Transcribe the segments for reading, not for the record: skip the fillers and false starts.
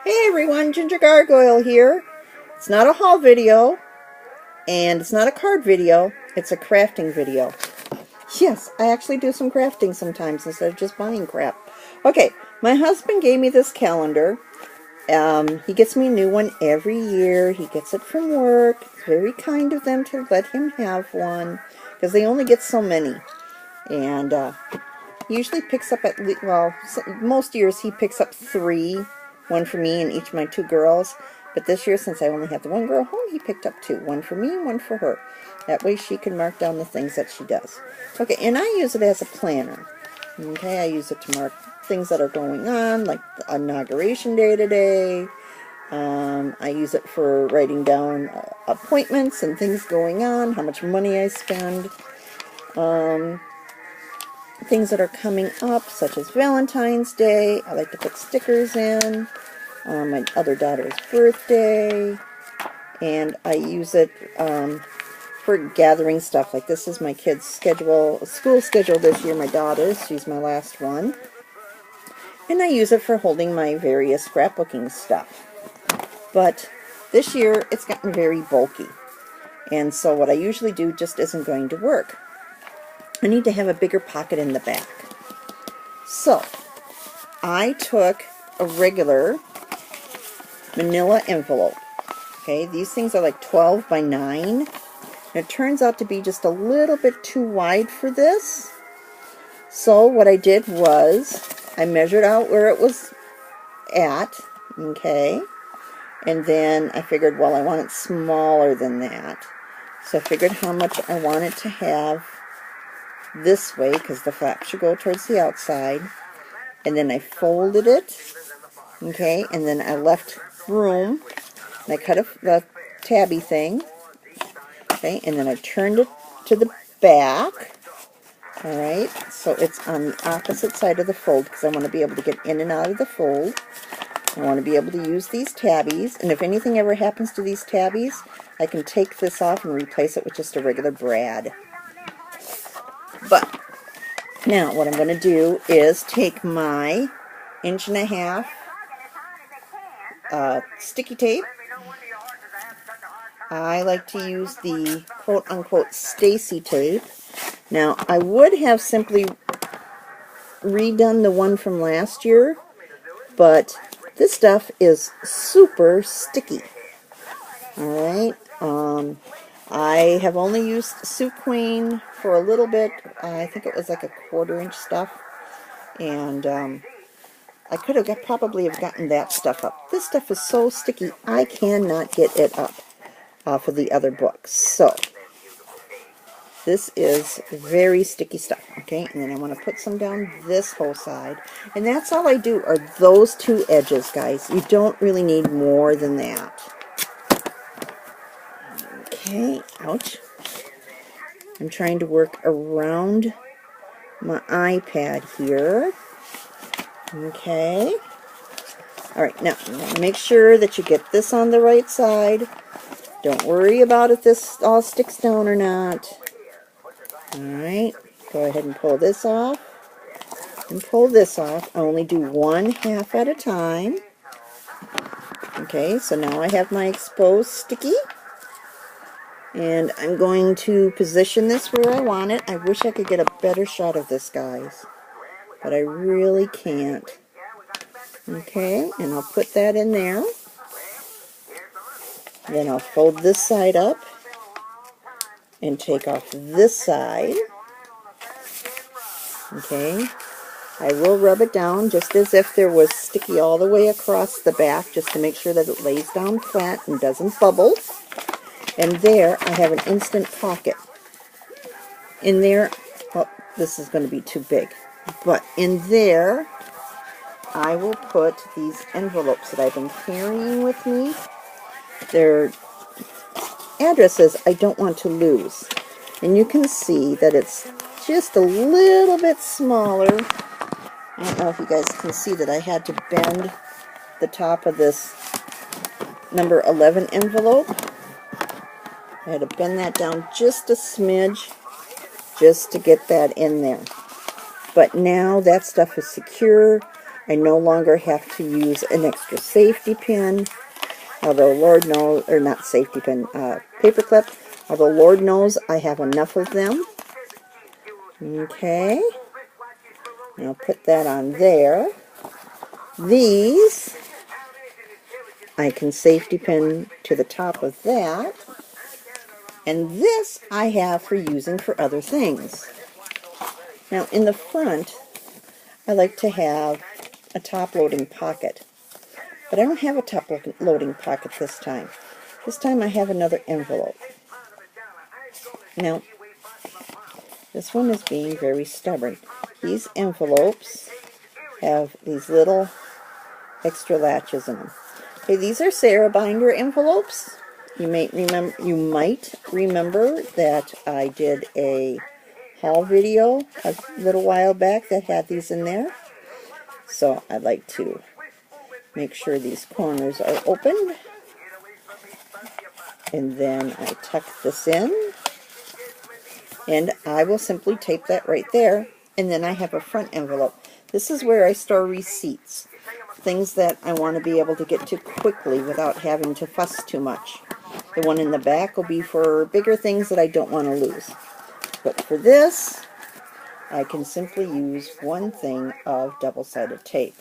Hey everyone, Ginger Gargoyle here. It's not a haul video, and it's not a card video, it's a crafting video. Yes, I actually do some crafting sometimes instead of just buying crap. Okay, my husband gave me this calendar. He gets me a new one every year. He gets it from work. It's very kind of them to let him have one, because they only get so many. And he usually picks up most years he picks up 3, one for me and each of my 2 girls. But this year, since I only have the one girl home, he picked up 2, one for me and one for her. That way she can mark down the things that she does. Okay, and I use it as a planner. Okay, I use it to mark things that are going on, like the inauguration day today. I use it for writing down appointments and things going on, how much money I spend. Things that are coming up, such as Valentine's Day. I like to put stickers in. My other daughter's birthday. And I use it for gathering stuff. Like this is my kids' school schedule this year, my daughter's. She's my last one. And I use it for holding my various scrapbooking stuff. But this year, it's gotten very bulky. And so what I usually do just isn't going to work. I need to have a bigger pocket in the back. So, I took a regular manila envelope. Okay, these things are like 12 by 9. And it turns out to be just a little bit too wide for this. So what I did was, I measured out where it was at. Okay. And then I figured, well, I want it smaller than that. So I figured how much I wanted to have this way, because the flap should go towards the outside. And then I folded it, okay, and then I left room, and I cut the tabby thing, okay, and then I turned it to the back, alright, so it's on the opposite side of the fold, because I want to be able to get in and out of the fold. I want to be able to use these tabbies, and if anything ever happens to these tabbies, I can take this off and replace it with just a regular brad. But now what I'm going to do is take my 1.5 sticky tape. I like to use the quote-unquote Stacy tape. Now, I would have simply redone the one from last year, but this stuff is super sticky. Alright, I have only used Ssok-Wang for a little bit. I think it was like a 1/4 inch stuff. And I could have probably have gotten that stuff up. This stuff is so sticky, I cannot get it up off of the other books. So, this is very sticky stuff. Okay, and then I want to put some down this whole side. And that's all I do are those 2 edges, guys. You don't really need more than that. Okay, ouch. I'm trying to work around my iPad here. Okay. Alright, now make sure that you get this on the right side. Don't worry about if this all sticks down or not. Alright, go ahead and pull this off. And pull this off. I only do 1/2 at a time. Okay, so now I have my exposed sticky. And I'm going to position this where I want it. I wish I could get a better shot of this, guys. But I really can't. Okay, and I'll put that in there. Then I'll fold this side up and take off this side. Okay, I will rub it down just as if there was sticky all the way across the back, just to make sure that it lays down flat and doesn't bubble. And there I have an instant pocket. In there, oh, this is going to be too big. But in there, I will put these envelopes that I've been carrying with me. They're addresses I don't want to lose. And you can see that it's just a little bit smaller. I don't know if you guys can see that I had to bend the top of this number 11 envelope. I had to bend that down just a smidge just to get that in there. But now that stuff is secure. I no longer have to use an extra safety pin, although Lord knows, or not safety pin, paper clip, although Lord knows I have enough of them. Okay, and I'll put that on there. These, I can safety pin to the top of that. And this I have for using for other things. Now in the front, I like to have a top-loading pocket. But I don't have a top-loading pocket this time. This time I have another envelope. Now, this one is being very stubborn. These envelopes have these little extra latches in them. Okay, these are Sarah binder envelopes. You might remember that I did a haul video a little while back that had these in there. So I'd like to make sure these corners are open. And then I tuck this in. And I will simply tape that right there. And then I have a front envelope. This is where I store receipts. Things that I want to be able to get to quickly without having to fuss too much. The one in the back will be for bigger things that I don't want to lose. But for this, I can simply use one thing of double-sided tape.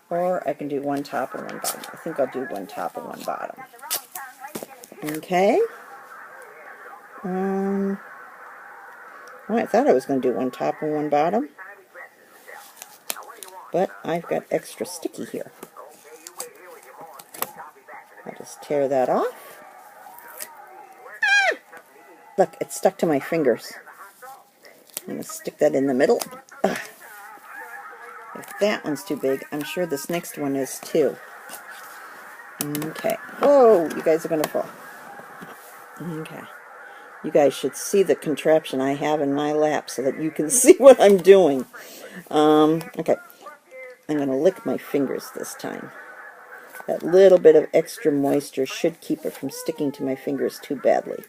Or I can do one top and one bottom. I think I'll do one top and one bottom. Okay. Oh, I thought I was going to do one top and one bottom. But I've got extra sticky here. I'll just tear that off. Ah! Look, it's stuck to my fingers. I'm going to stick that in the middle. Ugh. If that one's too big, I'm sure this next one is too. Okay. Whoa, you guys are going to fall. Okay. You guys should see the contraption I have in my lap so that you can see what I'm doing. Okay. I'm going to lick my fingers this time. That little bit of extra moisture should keep it from sticking to my fingers too badly.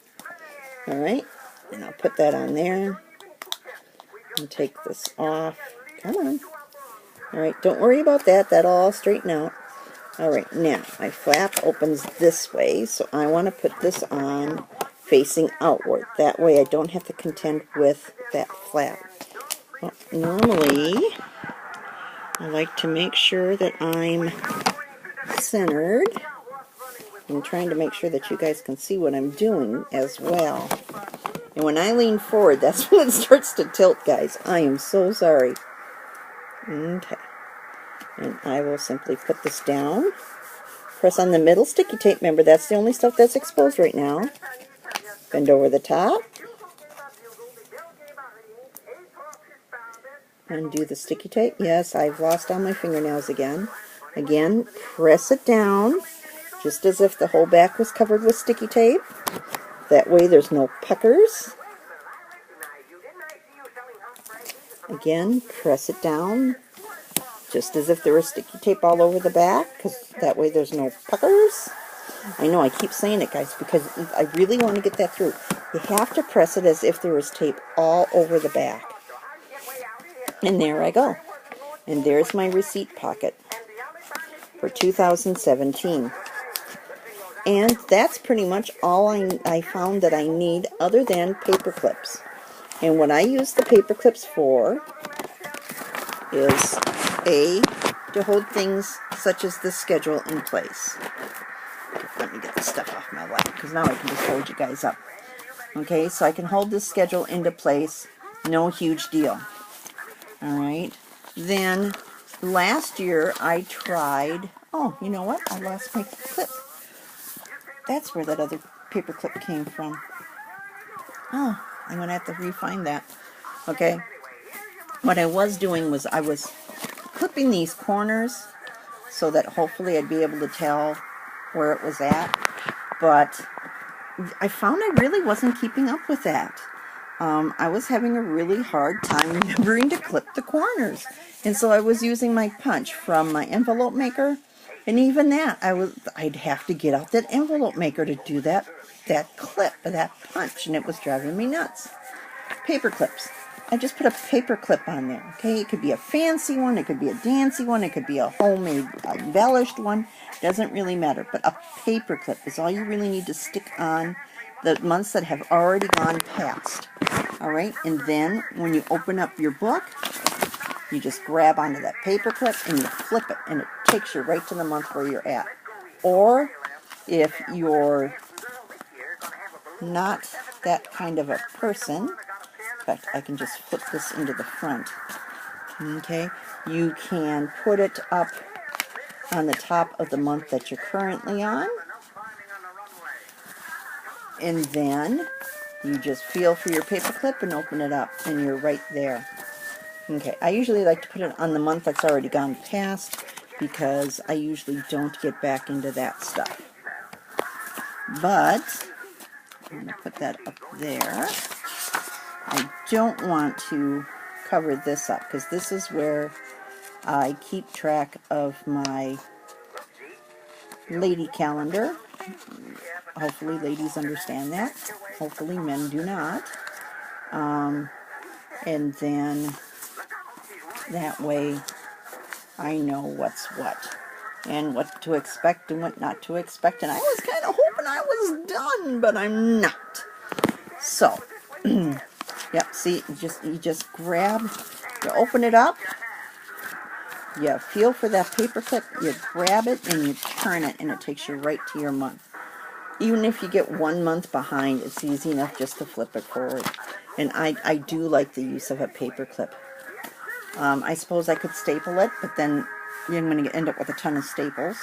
Alright, and I'll put that on there. And take this off. Come on. Alright, don't worry about that. That'll all straighten out. Alright, now my flap opens this way, so I want to put this on facing outward. That way I don't have to contend with that flap. Well, normally, I like to make sure that I'm centered. I'm trying to make sure that you guys can see what I'm doing as well. And when I lean forward, that's when it starts to tilt, guys. I am so sorry. Okay. And I will simply put this down. Press on the middle sticky tape. Remember, that's the only stuff that's exposed right now. Bend over the top. Undo the sticky tape. Yes, I've lost all my fingernails again. Again, press it down, just as if the whole back was covered with sticky tape. That way there's no puckers. Again, press it down, just as if there was sticky tape all over the back, because that way there's no puckers. I know I keep saying it, guys, because I really want to get that through. You have to press it as if there was tape all over the back. And there I go. And there's my receipt pocket for 2017. And that's pretty much all I found that I need other than paper clips. And what I use the paper clips for is to hold things such as this schedule in place. Let me get this stuff off my lap, because now I can just hold you guys up. Okay, so I can hold this schedule into place. No huge deal. Alright. Then, last year I tried... Oh, you know what? I lost my clip. That's where that other paper clip came from. Oh, I'm going to have to re-find that. Okay. What I was doing was I was clipping these corners so that hopefully I'd be able to tell where it was at. But I found I really wasn't keeping up with that. I was having a really hard time remembering to clip the corners. And so I was using my punch from my envelope maker. And even that, I'd have to get out that envelope maker to do that clip, that punch, and it was driving me nuts. Paper clips. I just put a paper clip on there, okay? It could be a fancy one, it could be a dancy one, it could be a homemade, embellished one. Doesn't really matter, but a paper clip is all you really need to stick on the months that have already gone past. All right, and then when you open up your book, you just grab onto that paper clip and you flip it, and it takes you right to the month where you're at. Or if you're not that kind of a person, in fact, I can just flip this into the front. Okay, you can put it up on the top of the month that you're currently on, and then you just feel for your paper clip and open it up, and you're right there. Okay, I usually like to put it on the month that's already gone past because I usually don't get back into that stuff. But I'm going to put that up there. I don't want to cover this up because this is where I keep track of my lady calendar. Hopefully ladies understand that. Hopefully men do not. And then that way I know what's what and what to expect and what not to expect. And I was kind of hoping I was done, but I'm not. So, yep, see, you just grab, you open it up, you feel for that paper clip, you grab it, and you turn it, and it takes you right to your month. Even if you get 1 month behind, it's easy enough just to flip it forward. And I do like the use of a paper clip. I suppose I could staple it, but then you're going to end up with a ton of staples.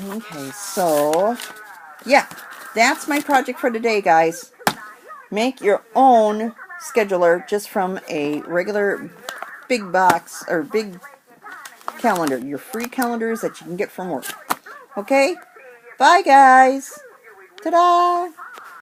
Okay, so, yeah, that's my project for today, guys. Make your own scheduler just from a regular big box, or big calendar. Your free calendars that you can get from work. Okay? Bye, guys. Ta-da!